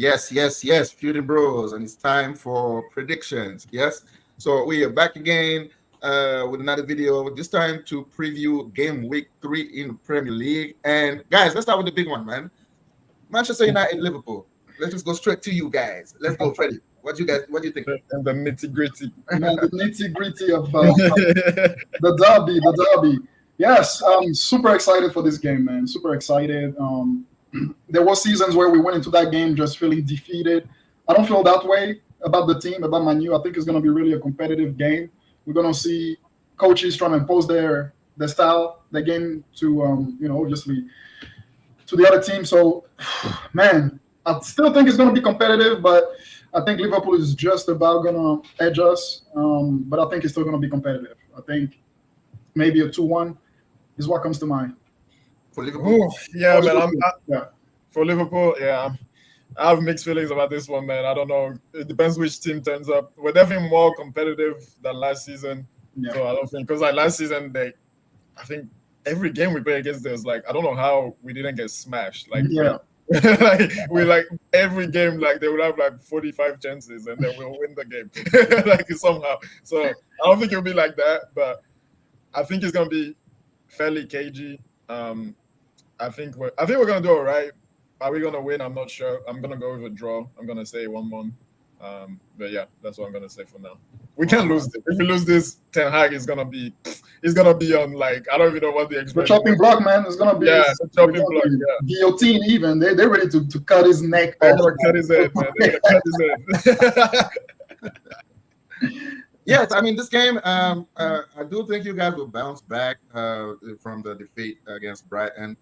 Yes, Feuding Bros, and it's time for predictions. Yes, so we are back again with another video. This time to preview game week 3 in the Premier League. And guys, let's start with the big one, man. Manchester United, Liverpool. Let's just go straight to you guys. Let's go, Freddie. What do you think? And the nitty gritty. The nitty gritty of the derby. Yes, I'm super excited for this game, man. Super excited. There were seasons where we went into that game just feeling defeated. I don't feel that way about the team, about Manu. I think it's going to be really a competitive game. We're going to see coaches trying to impose their style, their game to, obviously to the other team. So, man, I still think it's going to be competitive, but I think Liverpool is just about going to edge us. But I think it's still going to be competitive. I think maybe a 2-1 is what comes to mind. For Liverpool? Yeah, man. For Liverpool, yeah. I have mixed feelings about this one, man. I don't know. It depends which team turns up. We're definitely more competitive than last season. Yeah. So I don't think, because last season, I think every game we play against them, I don't know how we didn't get smashed. Every game, they would have 45 chances and then we'll win the game somehow. So I don't think it'll be like that, but I think it's gonna be fairly cagey. I think we're gonna do all right. Are we gonna win? I'm not sure. I'm gonna go with a draw. I'm gonna say 1-1. But yeah, that's what I'm gonna say for now. We can't lose this. If we lose this, Ten Hag is gonna be on I don't even know what the expression. The chopping block, man. It's gonna be the chopping block. Yeah. Guillotine even. They're ready to cut his neck. They're gonna cut his head, man. They're gonna cut his head. Yes, I mean this game. I do think you guys will bounce back from the defeat against Brighton.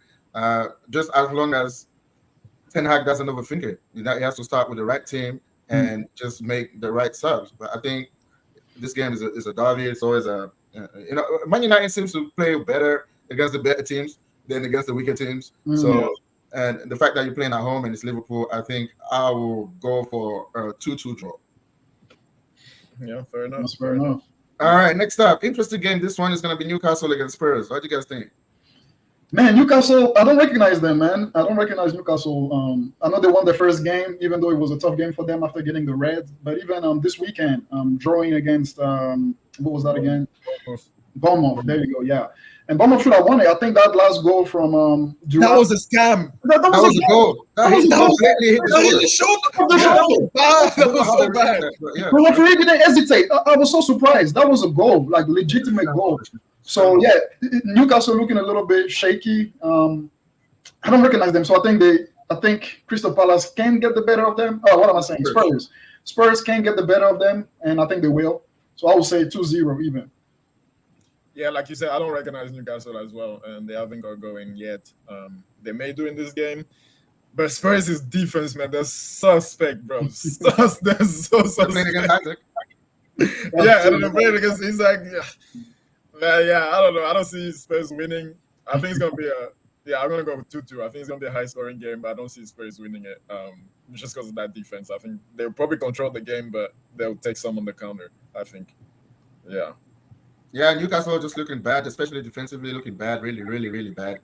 Just as long as Ten Hag doesn't overthink it, he has to start with the right team and just make the right subs. But I think this game is a derby. It's always Man United seems to play better against the better teams than against the weaker teams. So, and the fact that you're playing at home and it's Liverpool, I think I will go for a 2-2 draw. Yeah, fair enough. That's fair enough. All right, next up, interesting game. This one is going to be Newcastle against Spurs. What do you guys think? Man, Newcastle, I don't recognize them, man. I don't recognize Newcastle. I know they won the first game, even though it was a tough game for them after getting the red. But even this weekend, drawing against, what was that again? Bournemouth. There you go, yeah. And Bournemouth should have won it. I think that last goal from that was a scam. That was a goal. That was the shoulder. That was so bad. The referee didn't hesitate. I was so surprised. That was a goal, legitimate goal. So yeah, Newcastle looking a little bit shaky. I don't recognize them, so I think Crystal Palace can get the better of them. Oh, what am I saying? Spurs can get the better of them, and I think they will. So I would say 2-0 even. Yeah, like you said, I don't recognize Newcastle as well, and they haven't got going yet. They may do in this game, but Spurs' defense, man, they're suspect, bro. They're so suspect. Yeah, and they're playing against Isaac. Yeah, I don't know. I don't see Spurs winning. I think it's gonna be I'm gonna go with 2-2. I think it's gonna be a high-scoring game, but I don't see Spurs winning it. Just because of that defense. I think they'll probably control the game, but they'll take some on the counter. I think. Yeah. Yeah, Newcastle just looking bad, especially defensively looking bad, really, really, really bad.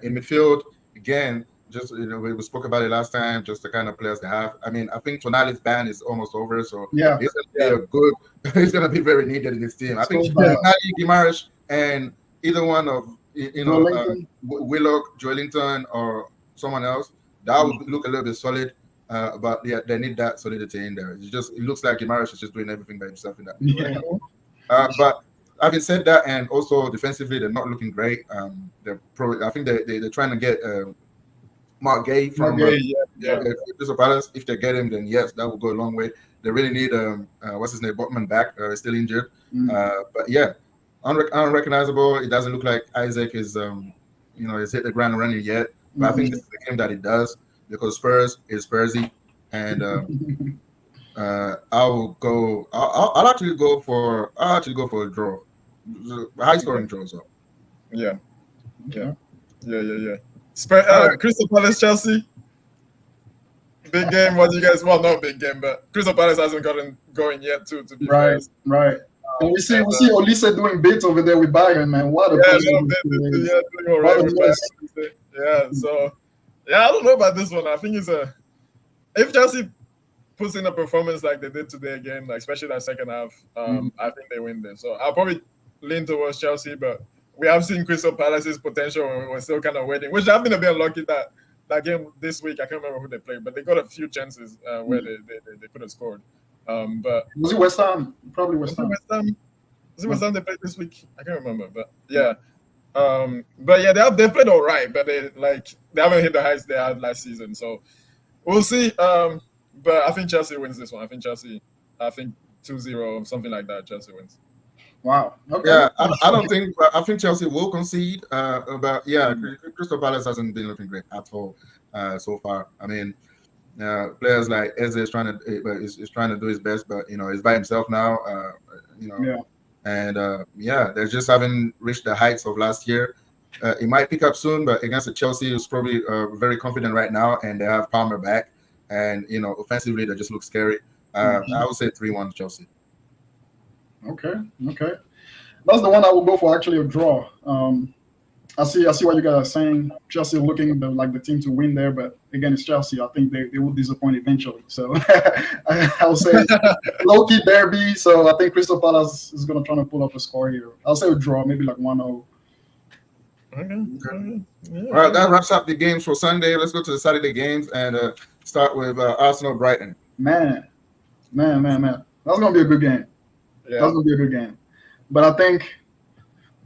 In midfield, again, just we spoke about it last time, just the kind of players they have. I mean, I think Tonali's ban is almost over, so yeah, it's gonna be very needed in this team. I think Tonali, Guimaraes, and either one of Willock, Joelinton, or someone else, that would look a little bit solid. But yeah, they need that solidity in there. It looks like Guimaraes is just doing everything by himself in that. Yeah. But having said that, and also defensively, they're not looking great. I think they're trying to get Mark Gay from Crystal Palace. If they get him, then yes, that will go a long way. They really need what's his name, Botman back, still injured. But yeah, unrecognizable. It doesn't look like Isaac is has hit the ground running yet. But I think this is the game that it does because Spurs is Spursy, and I'll actually go for a draw, high scoring draw. So yeah. Crystal Palace, Chelsea. Big game. What do you guys? Well, not big game, but Crystal Palace hasn't gotten going yet, too. To be fair. Right. And we see Olise doing bits over there with Bayern, man. What a doing all right. Yeah. So I don't know about this one. I think it's if Chelsea puts in a performance like they did today again, like especially that second half, I think they win this. So I'll probably lean towards Chelsea, but we have seen Crystal Palace's potential. We're still kind of waiting, which I've been a bit unlucky that game this week. I can't remember who they played, but they got a few chances where they could have scored. But was it West Ham? Probably West Ham. Was it West Ham they played this week? I can't remember, but yeah. But yeah, they played all right, but they haven't hit the heights they had last season. So we'll see. But I think Chelsea wins this one. I think 2-0, something like that. Chelsea wins. Wow. Okay. Yeah, I don't think. I think Chelsea will concede. But yeah, Crystal Palace hasn't been looking great at all so far. I mean, players like Eze is trying to do his best, but he's by himself now. Yeah. And they just haven't reached the heights of last year. It might pick up soon, but against the Chelsea, who's probably very confident right now, and they have Palmer back, and offensively they just look scary. I would say 3-1 Chelsea. Okay. That's the one I will go for. Actually, a draw. I see what you guys are saying. Chelsea looking like the team to win there, but again, it's Chelsea. I think they will disappoint eventually. So I'll say low-key derby. So I think Crystal Palace is going to try to pull up a score here. I'll say a draw, maybe like 1-0. Okay. Yeah. All right, that wraps up the games for Sunday. Let's go to the Saturday games and start with Arsenal Brighton. Man. That's going to be a good game. Yeah. That's going to be a good game. But I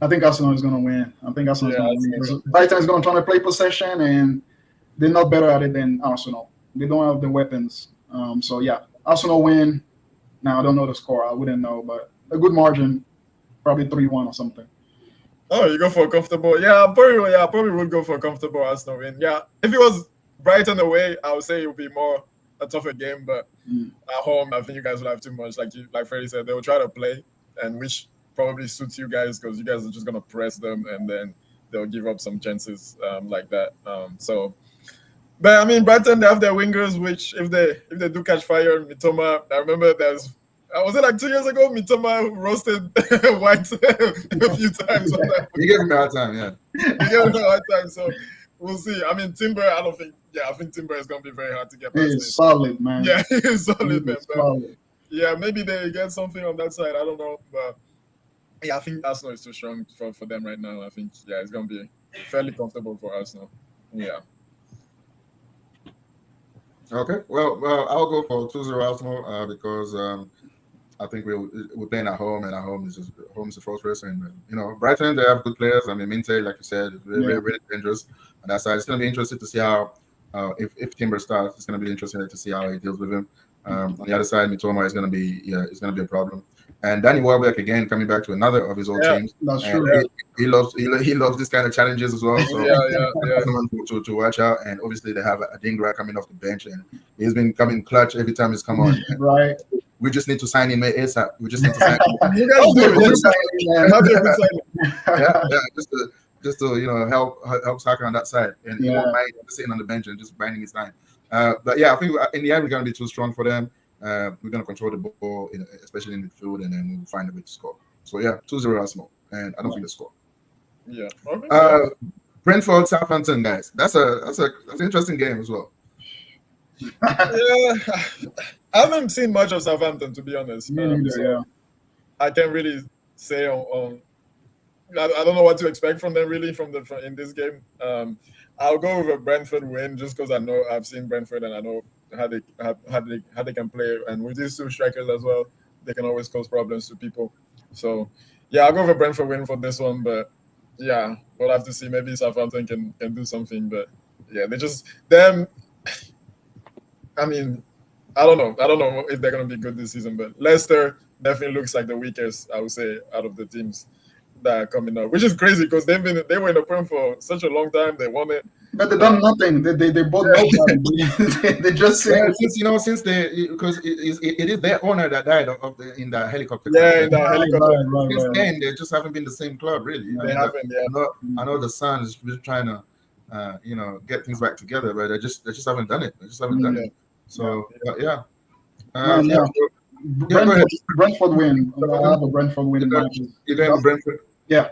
think Arsenal is going to win. I think Arsenal is going to win. Brighton is going to try to play possession, and they're not better at it than Arsenal. They don't have the weapons. So, yeah, Arsenal win. Now, I don't know the score. I wouldn't know, but a good margin, probably 3-1 or something. Oh, you go for a comfortable. Yeah, I probably would go for a comfortable Arsenal win. Yeah, if it was Brighton away, I would say it would be more a tougher game. But at home, I think you guys will have too much. Like Freddie said, they will try to play, and which probably suits you guys because you guys are just gonna press them, and then they'll give up some chances like that. But I mean, Brighton, they have their wingers, which if they do catch fire, Mitoma. I remember was it like 2 years ago? Mitoma roasted White a few times. He gave him a hard time, yeah. He gave him a hard time, so we'll see. I mean, Timber, I think Timber is going to be very hard to get past. He's solid, man. Yeah, he's solid, man. Solid. Yeah, maybe they get something on that side. I don't know. But yeah, I think Arsenal is too strong for them right now. I think, it's going to be fairly comfortable for Arsenal. Yeah. Okay. Well, I'll go for 2-0 Arsenal because I think we're playing at home, and at home is a fortress. And Brighton, they have good players. I mean, Minte, like you said, is really, really dangerous on that side. It's going to be interesting to see how if Timber starts, it's going to be interesting to see how he deals with him. On the other side, Mitoma is going to be a problem. And Danny Welbeck again coming back to another of his old teams. That's true. Yeah. He loves this kind of challenges as well. So someone to watch out. And obviously they have Adingra coming off the bench, and he's been coming clutch every time he's come on. Right. We just need to sign him ASAP. We just need to sign him. You guys do it. Just to help Saka on that side, and he won't mind sitting on the bench and just binding his time. But yeah, I think in the end we're going to be too strong for them. We're going to control the ball, especially in midfield, and then we'll find a way to score. So yeah, 2-0 Arsenal, and I don't think they score. Yeah. Okay. Brentford, Southampton, guys. That's an interesting game as well. Yeah, I haven't seen much of Southampton, to be honest. I can't really say on. I don't know what to expect from them really in this game. I'll go with a Brentford win just because I know I've seen Brentford and I know how they can play, and with these two strikers as well, they can always cause problems to people. So yeah, I'll go with a Brentford win for this one, but yeah, we'll have to see. Maybe Southampton can do something, but yeah, them. I mean, I don't know if they're going to be good this season, but Leicester definitely looks like the weakest, I would say, out of the teams that are coming up, which is crazy because they were in the Prem for such a long time. They won it, but they done nothing. They both they just since because it is their owner that died in the helicopter. Yeah, in the helicopter. Since then, they just haven't been the same club, really. They haven't. Yeah. I know the Sun is trying to get things back together, but they just haven't done it. They just haven't done it. So yeah. Brentford win. I have a Brentford win. You're going with Brentford? Yeah.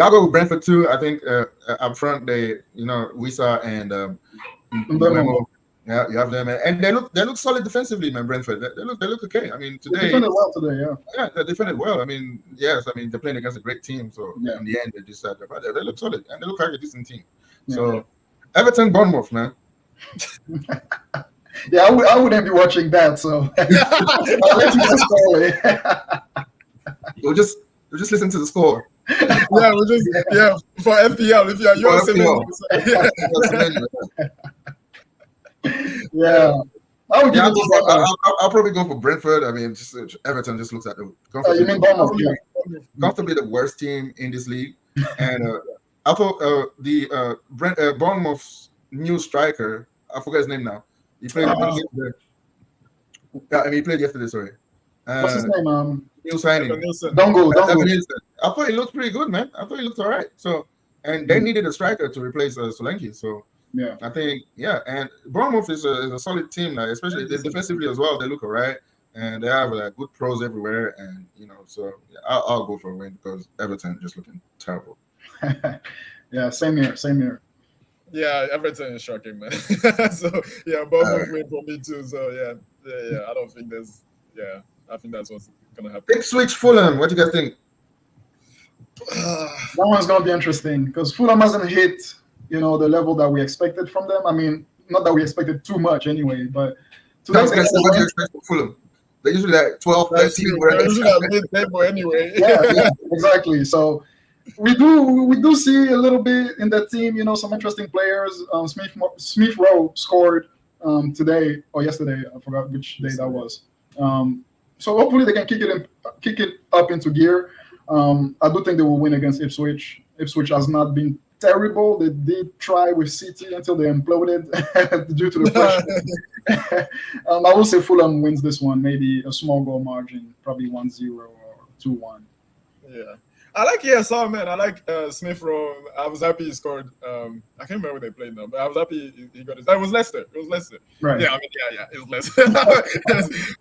I'll go with Brentford too. I think up front Wisa and Yeah, you have them, and they look solid defensively, man. Brentford, they look okay. I mean, They today, defended well today, yeah. yeah, they defended well. I mean, yes, I mean they're playing against a great team, so Yeah. in the end they just but they look solid and they look like a decent team. Yeah. So Everton, Bournemouth, man. Yeah, I wouldn't be watching that, so I'll let you just call it. You'll just listen to the score. Yeah, we just for FPL. If you're Yeah. I would give it to Bournemouth. I'll probably go for Brentford. I mean, just Everton just looks at the You mean Bournemouth? Yeah. comfortably the worst team in this league, and I thought Bournemouth's new striker, I forget his name now. He played yesterday. Yeah, I mean, he played yesterday. Sorry. What's his name? New signing. Don't go. I thought he looked pretty good, man. I thought he looked all right. So, and they needed a striker to replace Solanke. So, Yeah. I think, and Bournemouth is a solid team now, especially defensively as well. They look all right, and they have good pros everywhere. And so I'll go for a win because Everton just looking terrible. Yeah, same here. Yeah, Everton is shocking, man. So Bournemouth win for me too. So yeah. I don't think there's I think that's what's gonna happen. Ipswich, Fulham. What do you guys think? That one's gonna be interesting because Fulham hasn't hit the level that we expected from them. I mean, not that we expected too much anyway, but What do you expect from Fulham? They're usually like 12, 13. They're usually at mid-table anyway. yeah, exactly. So we do see a little bit in that team, some interesting players. Smith Rowe scored today or yesterday. I forgot which day that was. So hopefully they can kick it up into gear. I do think they will win against Ipswich. Ipswich has not been terrible. They did try with City until they imploded due to the pressure. I will say Fulham wins this one, maybe a small goal margin, probably 1-0 or 2-1. Yeah. I like ESR, man. I like Smith Rowe. I was happy he scored. I can't remember where they played now, but I was happy he got his. It was Leicester. Right. Yeah, I mean, it was Leicester.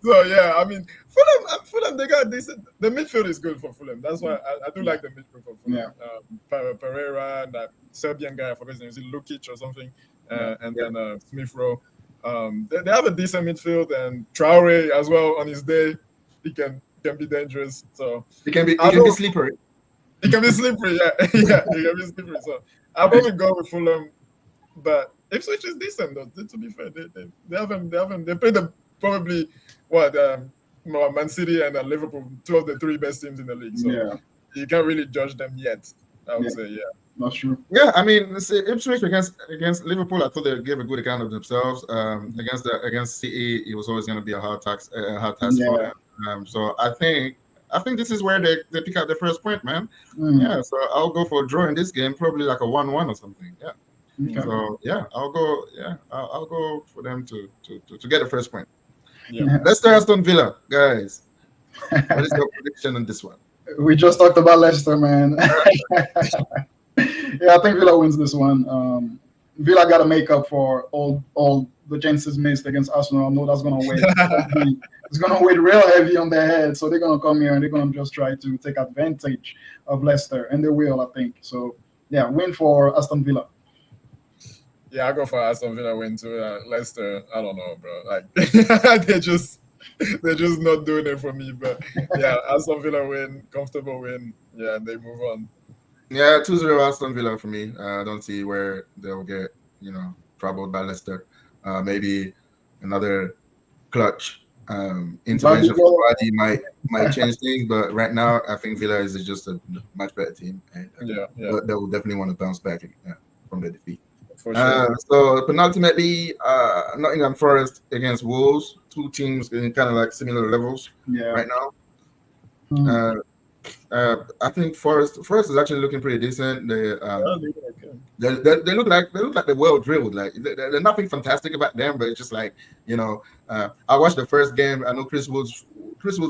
So yeah, I mean, Fulham, they got decent. The midfield is good for Fulham. That's why I do like the midfield for Fulham. Yeah. Pereira and that Serbian guy, I forget his name, is it Lukic or something? And then Smith Rowe. They have a decent midfield, and Traore as well on his day, he can be dangerous. So he can be slippery. It can be slippery, yeah. It can be slippery. So I'll probably go with Fulham, but Ipswich is decent though. To be fair, they played probably Man City and Liverpool, two of the three best teams in the league. So you can't really judge them yet. I would say, Not true. Yeah, I mean, Ipswich against Liverpool, I thought they gave a good account of themselves. Against City, it was always going to be a hard task for them. So I think this is where they pick up the first point, man. Yeah, so I'll go for a draw in this game, probably like a 1-1 or something. Yeah. Okay. So I'll go. Yeah, I'll go for them to get the first point. Yeah. Leicester, Aston Villa, guys. What is your prediction on this one? We just talked about Leicester, man. I think Villa wins this one. Villa got to make up for all the chances missed against Arsenal. I know that's gonna weigh. It's gonna weigh real heavy on their head. So they're gonna come here and they're gonna just try to take advantage of Leicester, and they will, I think. So win for Aston Villa. Yeah, I go for Aston Villa win too. Leicester, I don't know, bro. Like they're just not doing it for me. But Aston Villa win, comfortable win. Yeah, and they move on. Yeah, 2-0 Aston Villa for me. I don't see where they'll get troubled by Leicester. Maybe another clutch intervention from Vardy might change things, but right now I think Villa is just a much better team, and they will definitely want to bounce back from the defeat. For sure. So penultimately, Nottingham Forest against Wolves, two teams in kind of like similar levels right now. I think Forest is actually looking pretty decent. They look like they're well drilled. Like there's nothing fantastic about them, but it's just like I watched the first game. I know Chris Woods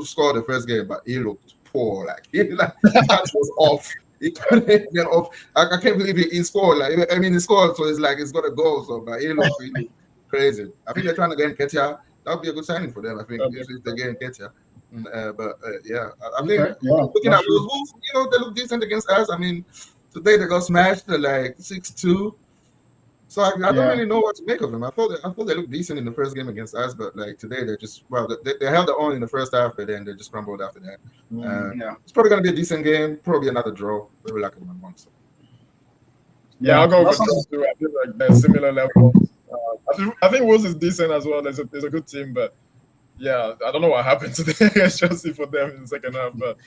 scored the first game, but he looked poor. Like that was off. He couldn't get off. I can't believe he scored. Like he scored, so it's like it's got a goal. So but he looked really crazy. I think they're trying to get Nketiah. That would be a good signing for them. I think if they get Nketiah. I think looking at those Wolves, they look decent against us. I mean, today they got smashed. They're like 6-2. So I don't really know what to make of them. I thought they looked decent in the first game against us, but like today they're just they held their own in the first half, but then they just crumbled after that. It's probably gonna be a decent game, probably another draw, maybe like a 1-1. So. Yeah, I'll go with those two. I feel like they're similar levels. I think Wolves is decent as well. There's a good team, but yeah, I don't know what happened today against Chelsea for them in the second half, but.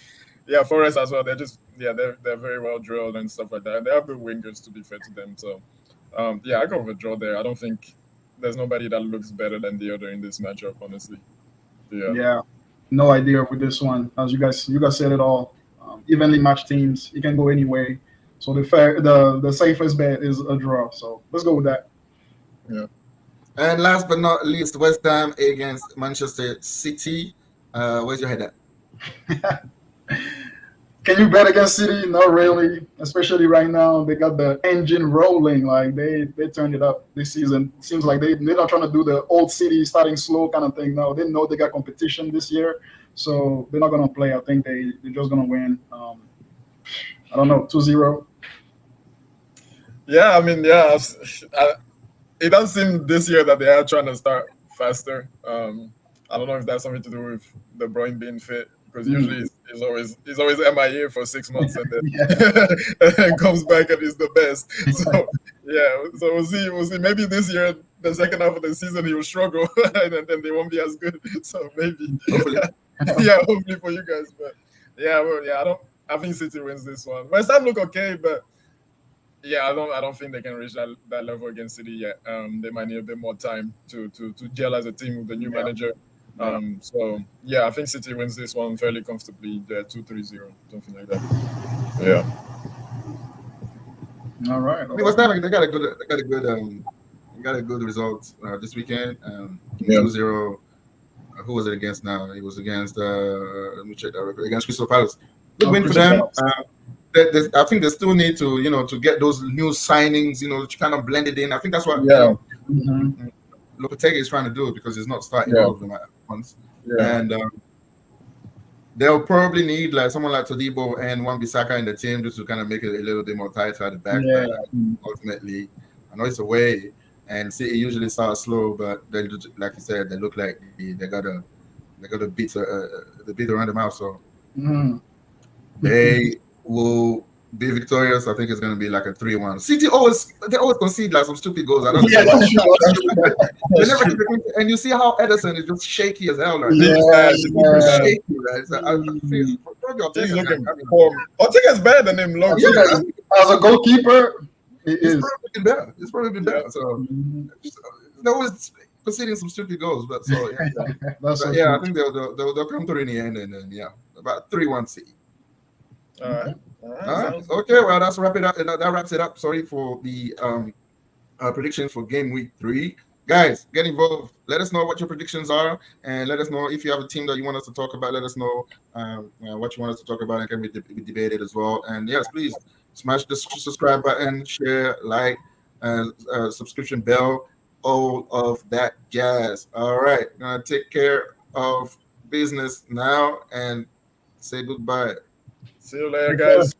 Yeah, Forest as well. They're just they're very well drilled and stuff like that. And they have good wingers to be fair to them. So I go with a draw there. I don't think there's nobody that looks better than the other in this matchup, honestly. Yeah, no idea with this one. As you guys said it all. Evenly matched teams, it can go any way. So the safest bet is a draw. So let's go with that. Yeah. And last but not least, West Ham against Manchester City. Where's your head at? Can you bet against City? Not really, especially right now. They got the engine rolling. Like they turned it up this season. It seems like they're not trying to do the old City starting slow kind of thing. No, they know they got competition this year, so they're not gonna play. I think they're just gonna win. I don't know, 2-0. Yeah, I mean, it does seem this year that they are trying to start faster. I don't know if that's something to do with De Bruyne being fit. Because usually he's always MIA for 6 months and then comes back and is the best. So we'll see. Maybe this year, the second half of the season, he will struggle and then they won't be as good. So maybe, hopefully for you guys. But I think City wins this one. West Ham look okay, but I don't think they can reach that level against City yet. They might need a bit more time to gel as a team with the new manager. I think City wins this one fairly comfortably. 2-3-0, something like that. Yeah. All right. I mean, West Ham, they got a good result this weekend. 2-0. Who was it against now? It was against let me check that record. Against Crystal Palace. Good win for them. I think they still need to get those new signings, to kind of blend it in. I think that's what Lopetegui is trying to do because he's not starting all of them at once. Yeah. And they'll probably need like someone like Todibo and Wan-Bissaka in the team just to kind of make it a little bit more tighter at the back. Yeah. Ultimately, I know it's away, and City usually start slow, but they, like you said, they look like they got a beat around the mouth. So they will be victorious. I think it's going to be like a 3-1. City always concede like some stupid goals. I don't know. They never keep it, and you see how Ederson is just shaky as hell. Right? Shaky, right? So I feel he's looking poor. Ortega's better than him. As a goalkeeper, it's probably been better. So they're always conceding some stupid goals, but so I think they'll come through in the end, and then about 3-1 City. All right. Okay, well, that wraps it up. Sorry for the predictions for game week 3. Guys, get involved. Let us know what your predictions are, and let us know if you have a team that you want us to talk about. Let us know what you want us to talk about, and can be debated as well. And yes, please smash the subscribe button, share, like, subscription bell, all of that jazz. All right, gonna take care of business now and say goodbye. See you later, guys.